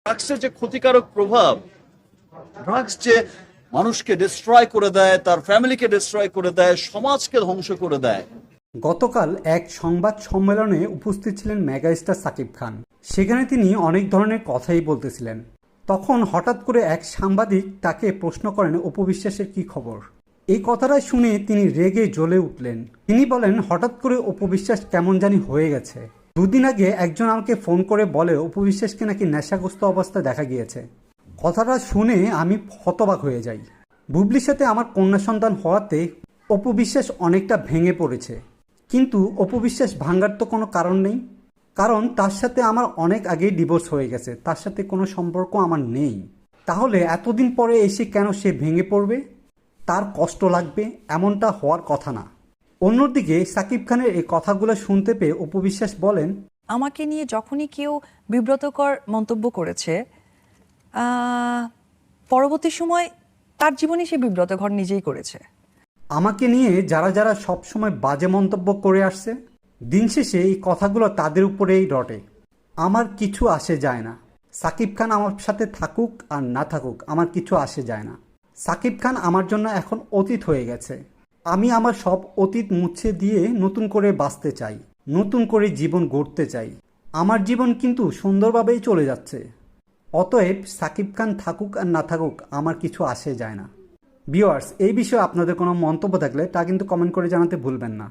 ড্রাগসের যে ক্ষতিকারক প্রভাব, ড্রাগস যে মানুষকে ডিস্ট্রয় করে দেয়, তার ফ্যামিলিকে ডিস্ট্রয় করে দেয়, সমাজকে ধ্বংস করে দেয়। গতকাল এক সংবাদ সম্মেলনে উপস্থিত ছিলেন মেগাস্টার সাকিব খান। সেখানে তিনি অনেক ধরনের কথাই বলতেছিলেন। তখন হঠাৎ করে এক সাংবাদিক তাকে প্রশ্ন করেন অপু বিশ্বাসের কি খবর। এই কথাটা শুনে তিনি রেগে জ্বলে উঠলেন। তিনি বলেন, হঠাৎ করে অপু বিশ্বাস কেমন জানি হয়ে গেছে। দুদিন আগে একজন আমাকে ফোন করে বলে অপু বিশ্বাসকে নাকি নেশাগ্রস্ত অবস্থায় দেখা গিয়েছে। কথাটা শুনে আমি হতবাক হয়ে যাই। বুবলির সাথে আমার কন্যা সন্তান হওয়াতে অপু বিশ্বাস অনেকটা ভেঙে পড়েছে। কিন্তু অপু বিশ্বাস ভাঙার তো কোনো কারণ নেই, কারণ তার সাথে আমার অনেক আগেই ডিভোর্স হয়ে গেছে, তার সাথে কোনো সম্পর্ক আমার নেই। তাহলে এতদিন পরে এসে কেন সে ভেঙে পড়বে, তার কষ্ট লাগবে, এমনটা হওয়ার কথা না। অন্যদিকে সাকিব খানের এই কথাগুলো শুনতে পেয়ে অপু বিশ্বাস বলেন, আমাকে নিয়ে যখনই কেউ বিব্রতকর মন্তব্য করেছে, পরবর্তী সময় তার জীবনে সে বিব্রতকর নিজেই করেছে। আমাকে নিয়ে যারা যারা সবসময় বাজে মন্তব্য করে আসছে, দিন শেষে এই কথাগুলো তাদের উপরেই রটে। আমার কিছু আসে যায় না। সাকিব খান আমার সাথে থাকুক আর না থাকুক, আমার কিছু আসে যায় না। সাকিব খান আমার জন্য এখন অতীত হয়ে গেছে। আমি আমার সব অতীত মুছে দিয়ে নতুন করে বাঁচতে চাই, নতুন করে জীবন গড়তে চাই। আমার জীবন কিন্তু সুন্দরভাবেই চলে যাচ্ছে। অতএব সাকিব খান থাকুক আর না থাকুক, আমার কিছু আসে যায় না। ভিউয়ার্স, এই বিষয়ে আপনাদের কোনো মন্তব্য থাকলে তা কিন্তু কমেন্ট করে জানাতে ভুলবেন না।